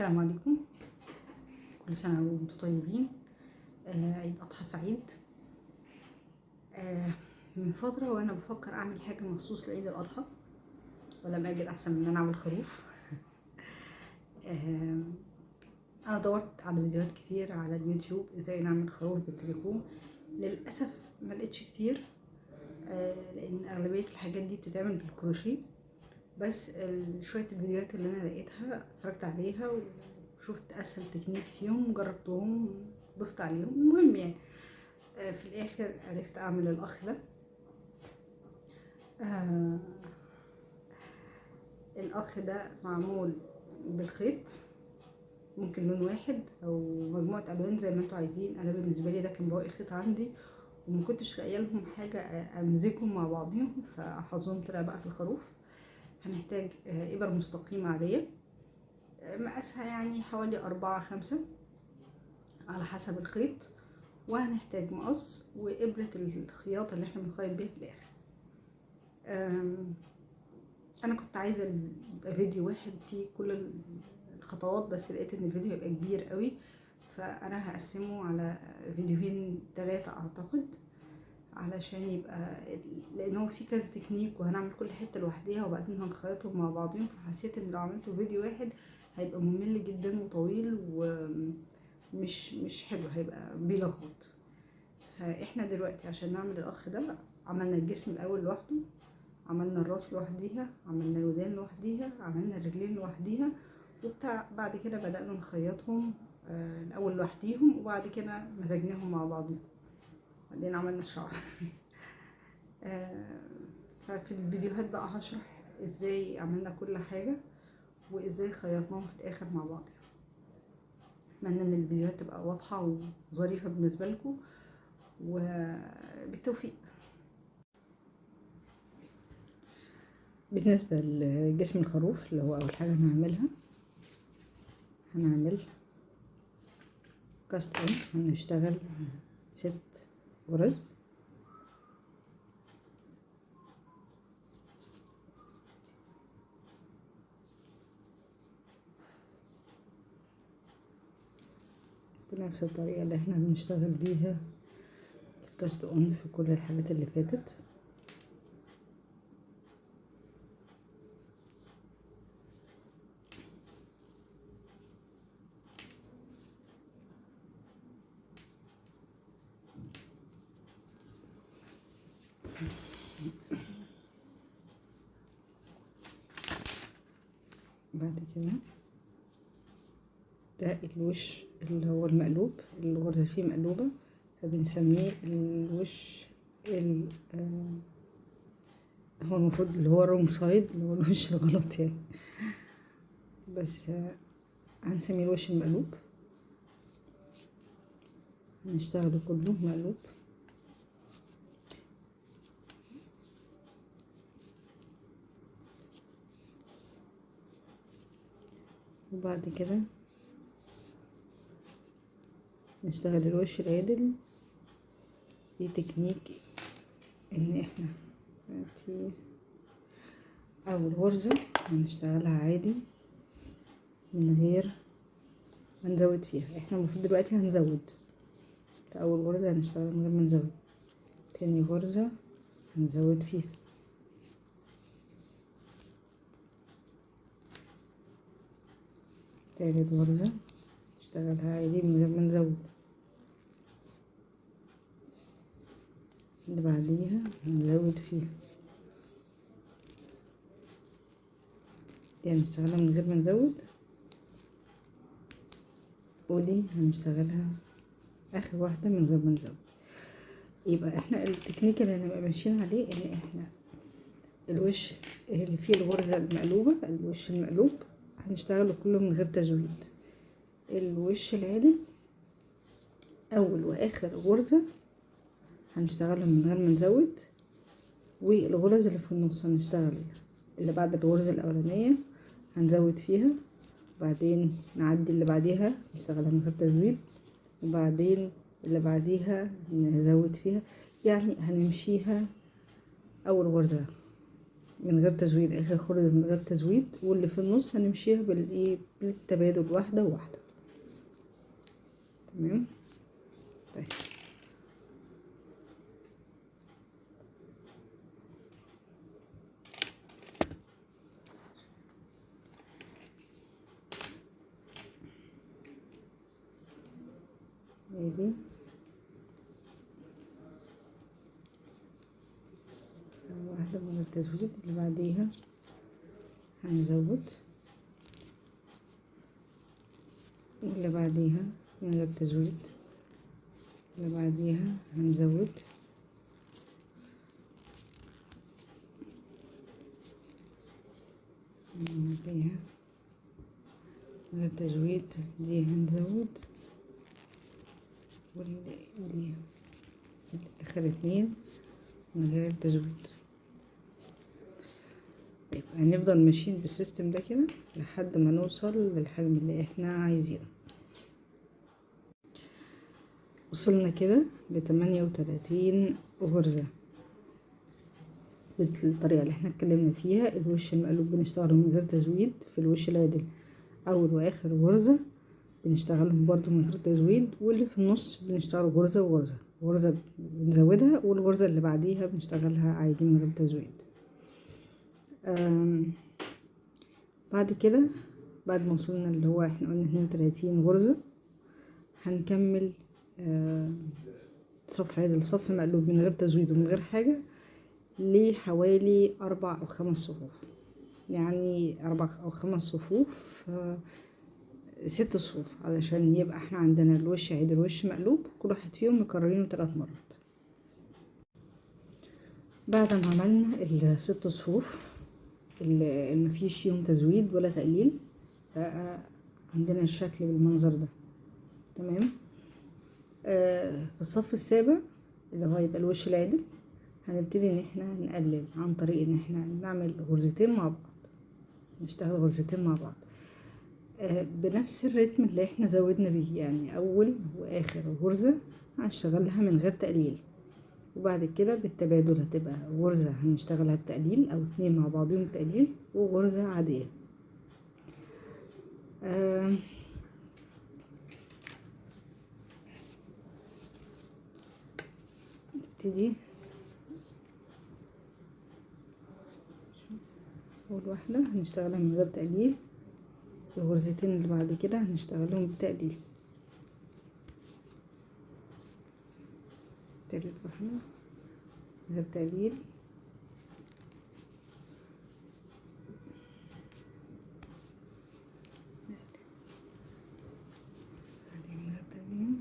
السلام عليكم. كل سنة وانتم طيبين. عيد أضحى سعيد. من فترة وأنا بفكر أعمل حاجة مخصوص لعيد الأضحى، ولم أجد أحسن من أن أنا أعمل خروف. أنا دورت على فيديوهات كتير على اليوتيوب إزاي نعمل خروف بالتليفون. للأسف ما لقيتش كتير، لأن أغلبية الحاجات دي بتتعمل بالكروشيه. بس شوية الفيديوهات اللي أنا لقيتها اتفرجت عليها وشفت أسهل تكنيك فيهم وجربتهم، ضفت عليهم. المهم يعني في الآخر عرفت أعمل الأخ ده. الأخ ده معمول بالخيط، ممكن لون واحد أو مجموعة ألوان زي ما انتوا عايزين. أنا بالنسبة لي ده كان بواقي خيط عندي وما كنتش لاقيه لهم حاجة أمزجهم مع بعضهم، فحظهم طلع بقى في الخروف. هنحتاج إبر مستقيمة عادية، مقاسها يعني حوالي 4-5 على حسب الخيط، وهنحتاج مقص وإبرة الخياطة اللي احنا بنخيط بيها في الآخر. أنا كنت عايزة يبقى فيديو واحد فيه كل الخطوات، بس لقيت إن الفيديو هيبقى كبير قوي، فأنا هقسمه على فيديوهين 3 أعتقد، علشان يبقى لان هو في كذا تكنيك وهنعمل كل حته لوحديها وبعدين هنخيطهم مع بعضهم. فحسيت ان لو عملته فيديو واحد هيبقى ممل جدا وطويل ومش حلو، هيبقى بيلخبط. فاحنا دلوقتي عشان نعمل الاخ ده عملنا الجسم الاول لوحده، عملنا الراس لوحديها، عملنا الودان لوحديها، عملنا الرجلين لوحديها، بعد كده بدأنا نخيطهم الاول لوحديهم وبعد كده مزجناهم مع بعضهم، بعدين عملنا الشعر. ففي الفيديوهات بقى هشرح ازاي عملنا كل حاجة وازاي خيطناهم في الاخر مع بعض. اتمنى ان الفيديوهات تبقى واضحة وظريفة بالنسبة لكم، وبالتوفيق. بالنسبة لجسم الخروف اللي هو اول حاجة هنعمل كاست اون. هنشتغل 6 غرز، بنفس الطريقة اللي احنا بنشتغل بيها الكاست اون في كل الحاجات اللي فاتت. بعد كده ده الوش اللي هو المقلوب، الغرزة فيه مقلوبة، فبنسميه الوش هو المفروض اللي هو رونج سايد، اللي هو الوش الغلط يعني، بس هنسميه الوش المقلوب. هنشتغله كله مقلوب. وبعد كده نشتغل الوش العادل. في تكنيك ان احنا في اول غرزة هنشتغلها عادي من غير ما نزود فيها. احنا المفروض دلوقتي هنزود. في اول غرزة هنشتغل من غير ما نزود، تاني غرزة هنزود فيها، تالت غرزة نشتغلها عادي من غير ما نزود، اللي بعديها هنزود فيها، دي هنشتغلها من غير ما نزود، ودي هنشتغلها اخر واحدة من غير ما نزود. يبقى احنا التكنيك اللي هنبقى ماشيين عليه ان احنا الوش اللي فيه الغرزة المقلوبة، الوش المقلوب هنشتغله كله من غير تزويد. الوش العادل اول واخر غرزة هنشتغلهم من غير ما نزود، والغرز اللي في النص هنشتغل اللي بعد الغرزة الاولانية هنزود فيها، وبعدين نعدي اللي بعديها نشتغلها من غير تزويد، وبعدين اللي بعديها نزود فيها. يعني هنمشيها اول غرزة من غير تزويد، اخر غرزة من غير تزويد، واللي في النص هنمشيها بالايه، بالتبادل، واحدة واحدة. تمام. طيب ادي واحدة من غير تزويد، اللي بعديها هنزود، واللي بعديها من غير تزويد، اللي بعديها هنزود، اللي بعديها من غير تزويد، دي هنزود، دي اخر اتنين من غير تزويد. طيب هنفضل ماشيين بالسيستم ده كده لحد ما نوصل للحجم اللي احنا عايزينه. وصلنا كده ل38 غرزة بالطريقة اللي احنا اتكلمنا فيها. الوش المقلوب بنشتغله من غير تزويد، في الوش العدل اول واخر غرزة بنشتغلهم برضو من غير تزويد، واللي في النص بنشتغل غرزة وغرزة، غرزة بنزودها والغرزة اللي بعديها بنشتغلها عادي من غير تزويد. بعد كده بعد ما وصلنا اللي هو احنا قلنا 32 غرزة، هنكمل صف عدل، صف مقلوب من غير تزويد ومن غير حاجة، لحوالي 4 أو 5 صفوف، يعني 4 أو 5 صفوف، 6 صفوف، علشان يبقى احنا عندنا الوش عدل وش مقلوب، كل واحد فيهم مكررينه 3 مرات. بعد ما عملنا ال6 صفوف اللي مفيش فيهم تزويد ولا تقليل، بقى عندنا الشكل بالمنظر ده. تمام. في الصف السابع اللي هو يبقى الوش العدل، هنبتدي ان احنا نقلل عن طريق ان احنا نعمل غرزتين مع بعض، نشتغل غرزتين مع بعض بنفس الريتم اللي احنا زودنا بيه، يعني اول واخر غرزة هنشتغلها من غير تقليل، وبعد كده بالتبادل هتبقى غرزة هنشتغلها بتقليل او 2 مع بعضهم بتقليل، وغرزة عادية. نبتدي اول واحدة هنشتغلها من غير تقليل، الغرزتين اللي بعد كده هنشتغلهم بتقليل، تالت واحدة من غير تقليل، من غير تقليل،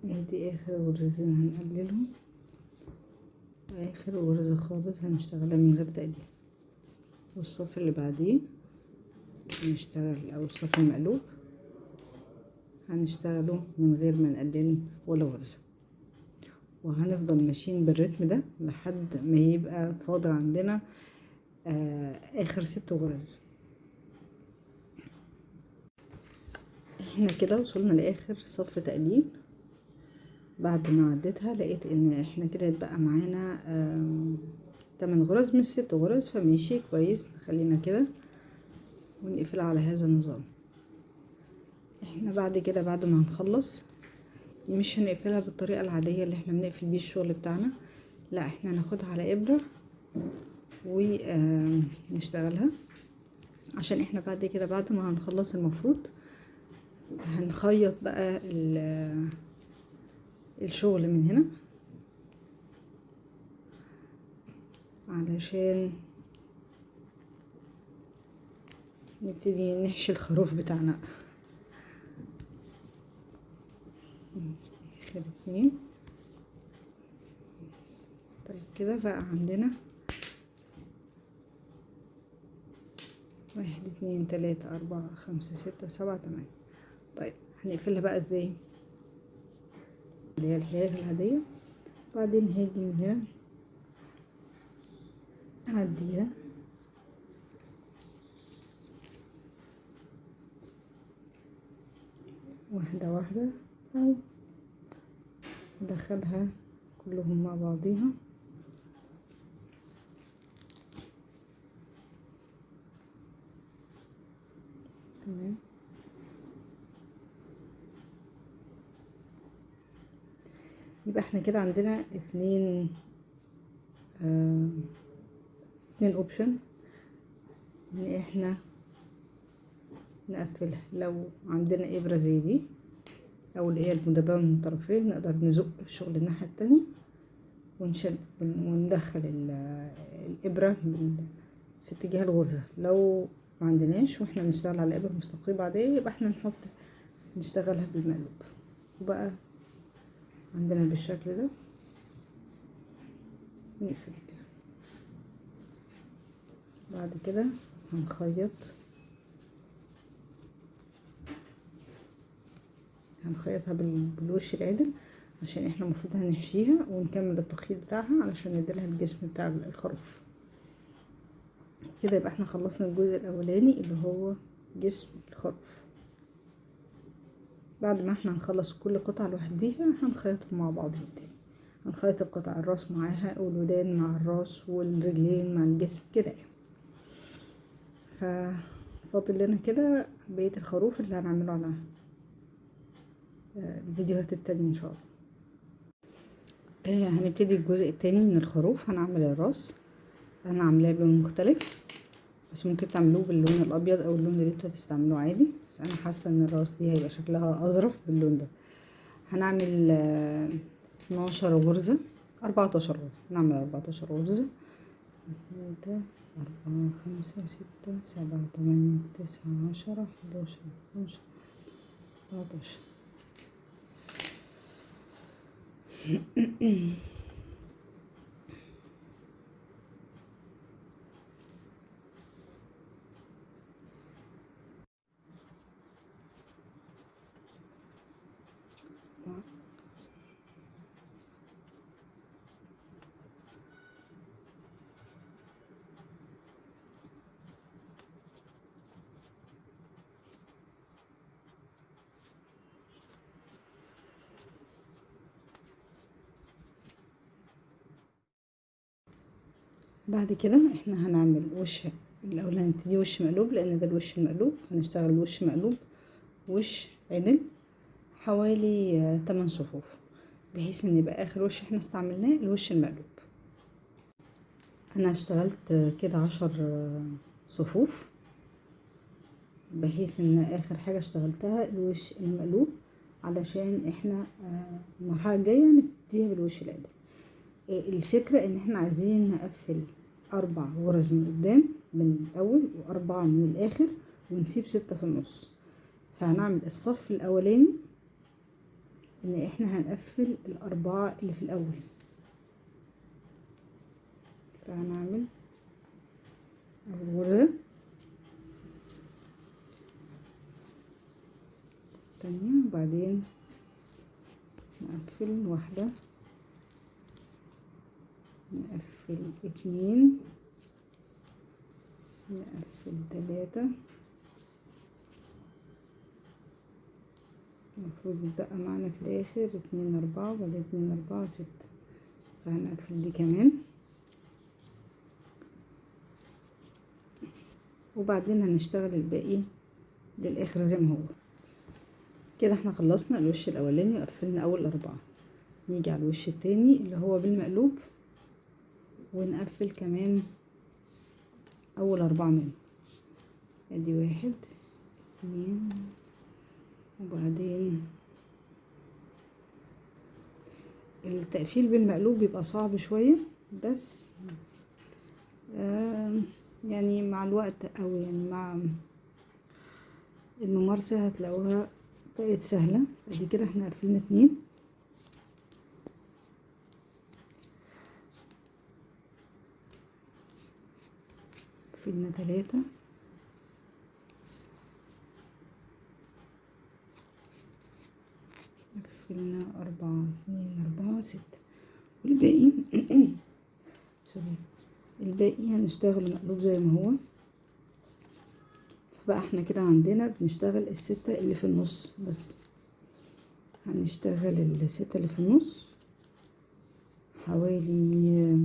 ودي اخر غرزتين هنقللهم، واخر غرزة خالص هنشتغلها من غير تقليل، والصف اللي بعديه هنشتغل او الصف المقلوب هنشتغله من غير ما نقلل ولا غرزة، وهنفضل ماشيين بالريتم ده لحد ما يبقى فاضل عندنا اخر 6 غرز. احنا كده وصلنا لاخر صف تقليل. بعد ما عديتها لقيت ان احنا كده اتبقى معانا 8 غرز مش 6 غرز، فماشي كويس، نخلينا كده ونقفل على هذا النظام. احنا بعد كده بعد ما هنخلص مش هنقفلها بالطريقة العادية اللي احنا بنقفل بيه الشغل بتاعنا، لا احنا هناخدها على ابرة ونشتغلها، عشان احنا بعد كده بعد ما هنخلص المفروض هنخيط بقى الشغل من هنا، علشان نبتدي نحشي الخروف بتاعنا. اخر 2. طيب كده بقى عندنا 1 2 3 4 5 6 7 8. طيب هنقفلها بقى ازاي؟ اللي هي الحياة العادية. بعدين هاجي من هنا اعديها واحدة واحدة، او ادخلها كلهم مع بعضيها. تمام. يبقى احنا كده عندنا 2 اوبشن ان احنا نقفلها. لو عندنا ابرة زي دي او اللي هي المدببة من الطرفين، نقدر نزق الشغل الناحية التانية ونشد وندخل الابرة في اتجاه الغرزة. لو ما عندناش واحنا بنشتغل على ابرة مستقيمة عادية، يبقى احنا نشتغلها بالمقلوب. وبقى عندنا بالشكل ده. نقفل كده. بعد كده هنخيطها بالوش العدل، عشان احنا المفروض هنحشيها ونكمل التخيط بتاعها علشان نديلها الجسم بتاع الخروف. كده يبقى احنا خلصنا الجزء الاولاني اللي هو جسم الخروف. بعد ما احنا هنخلص كل قطعة لوحديها هنخيطهم مع بعضهم تاني. هنخيط القطع الراس معاها والودان مع الراس والرجلين مع الجسم كده يعني. ففاضل لنا كده بقية الخروف اللي هنعمله على الفيديوهات التانية ان شاء الله. هنبتدي الجزء التاني من الخروف. هنعمل الراس. انا عاملاه بلون مختلف، بس ممكن تعملوه باللون الابيض او اللون اللي انتوا هتستعملوه عادي، بس انا حاسه ان الراس دي هيبقى شكلها اظرف باللون ده. هنعمل 12 غرزه، 14 غرزه. نعمل 14 غرزه. 3 4 5 6 7 8 9 10 11 12 14. بعد كده احنا هنعمل وش الاول. هنبتدي وش مقلوب، لان ده الوش المقلوب. هنشتغل وش مقلوب وش عدل حوالي 8 صفوف، بحيث ان يبقى اخر وش احنا استعملناه الوش المقلوب. انا اشتغلت كده 10 صفوف، بحيث ان اخر حاجة اشتغلتها الوش المقلوب، علشان احنا المرحلة الجاية نبتديها بالوش العدل. الفكرة ان احنا عايزين نقفل 4 غرز من قدام من الاول و4 من الاخر، ونسيب 6 في النص. فهنعمل الصف الاولاني ان احنا هنقفل 4 اللي في الاول. فهنعمل اول غرزة، تانية، وبعدين نقفل واحدة، نقفل 2، نقفل 3. المفروض يتبقى معانا في الاخر 2 4، وبعدين 2 4 6. فهنقفل دي كمان، وبعدين هنشتغل الباقي للاخر زي ما هو. كده احنا خلصنا الوش الاولاني وقفلنا اول 4. نيجي على الوش التاني اللي هو بالمقلوب، ونقفل كمان اول 4 منه. ادي 1 2، وبعدين التقفيل بالمقلوب بيبقى صعب شوية، بس يعني مع الوقت او يعني مع الممارسة هتلاقوها بقت سهلة. ادي كده احنا قفلنا 2، قفلنا 3، قفلنا 4، 2، 4، 6، والباقي سوري، الباقي هنشتغل مقلوب زي ما هو. بقى احنا كده عندنا بنشتغل الستة اللي في النص بس. هنشتغل الستة اللي في النص حوالي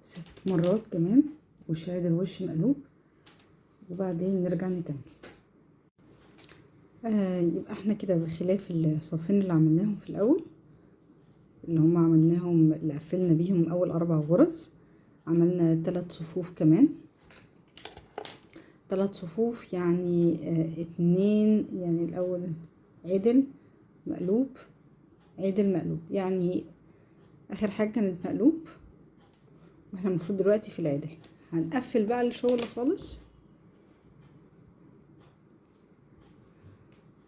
6 مرات كمان، وش عدل الوش مقلوب، وبعدين نرجع نكمل. يبقى احنا كده بخلاف الصفين اللي عملناهم في الاول، اللي هم عملناهم اللي قفلنا بيهم اول 4 غرز، عملنا 3 صفوف كمان. 3 صفوف يعني 2، يعني الاول عدل مقلوب، عدل مقلوب، يعني اخر حاجة كانت مقلوب، واحنا المفروض دلوقتي في العدل. هنقفل بقى الشغل خالص،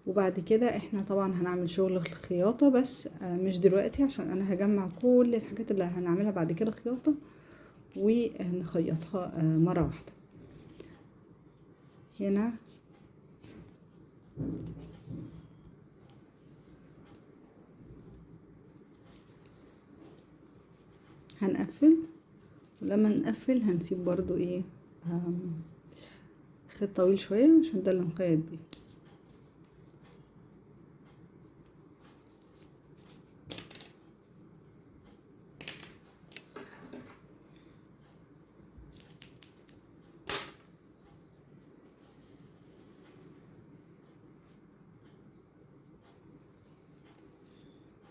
وبعد كده احنا طبعا هنعمل شغل الخياطة بس مش دلوقتي، عشان انا هجمع كل الحاجات اللي هنعملها بعد كده خياطة وهنخيطها مرة واحدة. هنا هنقفل، ولما نقفل هنسيب برضو ايه خيط طويل شوية عشان ده اللي هنخيط بيه.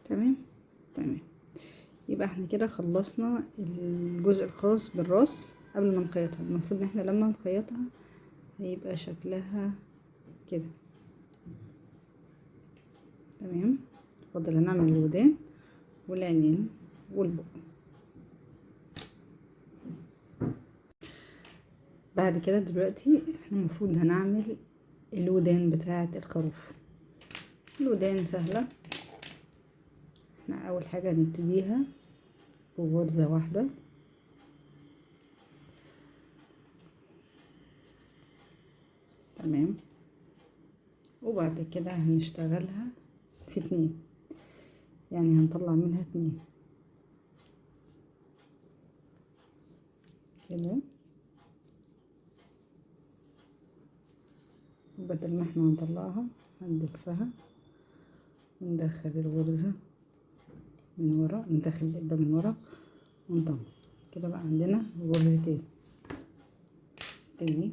تمام تمام. يبقى احنا كده خلصنا الجزء الخاص بالراس قبل ما نخيطها. المفروض ان احنا لما نخيطها هيبقى شكلها كده. تمام. فاضل هنعمل الودان والعينين والبق. بعد كده دلوقتي احنا المفروض هنعمل الودان بتاعة الخروف. الودان سهلة. احنا اول حاجة هنبتديها بغرزة واحدة، تمام، وبعد كده هنشتغلها في 2، يعني هنطلع منها 2 كده، وبدل ما احنا هنطلعها هندفها وندخل الغرزة من ورا، ندخل الإبرة من ورا ونطلع كده. بقى عندنا غرزتين. تاني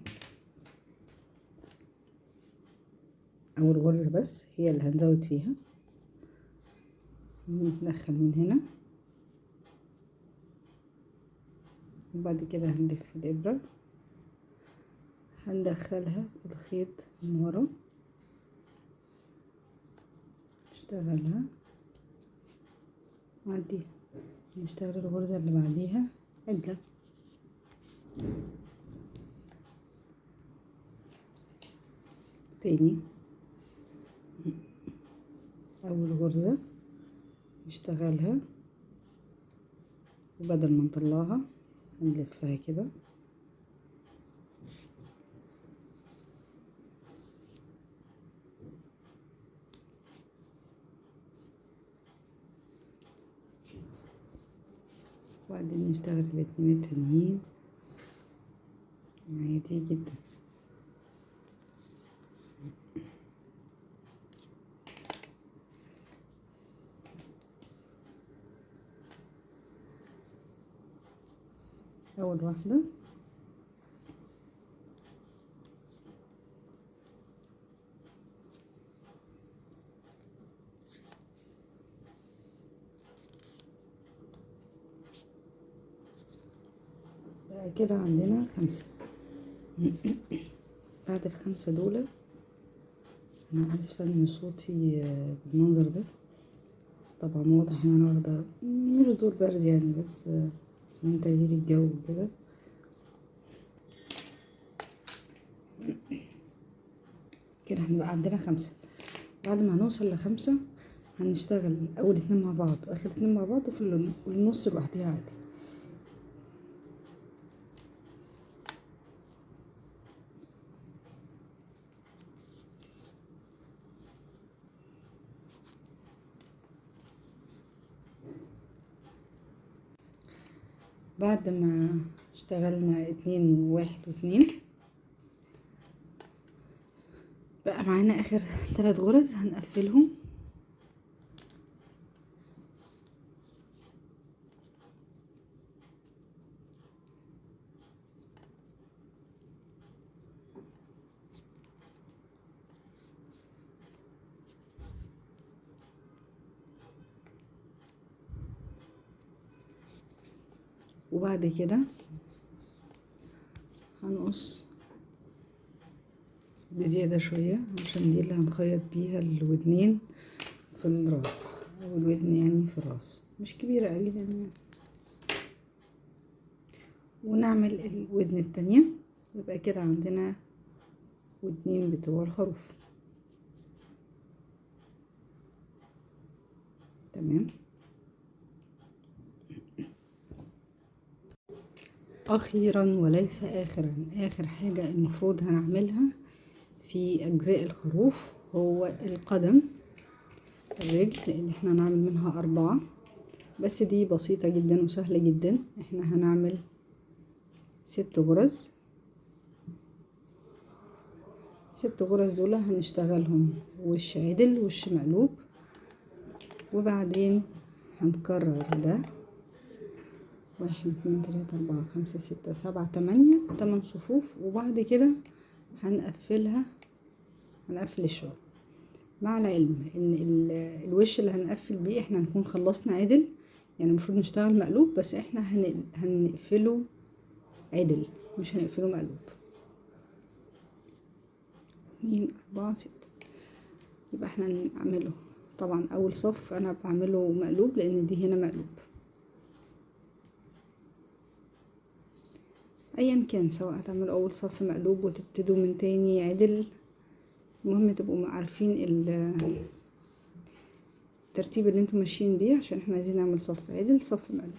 أول غرزة بس هي اللي هنزود فيها، ندخل من هنا، وبعد كده هنلف الإبرة هندخلها في الخيط من ورا، نشتغلها نعديها، نشتغل الغرزة اللي بعديها عدلة. تاني أول غرزة نشتغلها، وبدل ما نطلعها هنلفها كده، وبعدين نشتغل الاتنين التانيين عادي جدا. أول واحدة بقى كده عندنا 5. بعد ال5 دول أنا آسفة إن صوتي بالمنظر ده، بس طبعا واضح إن أنا واخدة مش دور برد يعني، بس من تغيير الجو كده. كده هنبقى عندنا 5. بعد ما هنوصل ل5 هنشتغل اول 2 مع بعض واخر 2 مع بعض وفي النص لوحديها عادي. بعد ما اشتغلنا 2 و1 و2 بقى معانا اخر 3 غرز هنقفلهم. وبعد كده هنقص بزيادة شوية عشان دي اللي هنخيط بيها الودنين في الراس او الودن يعني في الراس، مش كبيرة اوي يعني. ونعمل الودن التانية يبقى كده عندنا ودنين بتوع الخروف. تمام. اخيرا وليس اخرا، اخر حاجة المفروض هنعملها في اجزاء الخروف هو القدم، الرجل، لان احنا هنعمل منها 4 بس دي بسيطة جدا وسهلة جدا. احنا هنعمل 6 غرز. 6 غرز دول هنشتغلهم وش عدل وش مقلوب، وبعدين هنكرر ده 1 2 3 4 5 6 7 8 صفوف، وبعد كده هنقفل الشغل. مع العلم ان الوش اللي هنقفل بيه احنا هنكون خلصنا عدل، يعني المفروض نشتغل مقلوب بس احنا هنقفله عدل مش هنقفله مقلوب. 2 4 6 يبقى احنا نعمله. طبعا اول صف انا بعمله مقلوب لان دي هنا مقلوب. ايا كان سواء هتعملوا اول صف مقلوب وتبتدوا من تاني عدل، المهم تبقوا عارفين الترتيب اللي انتم ماشيين بيه عشان احنا عايزين نعمل صف عدل صف مقلوب.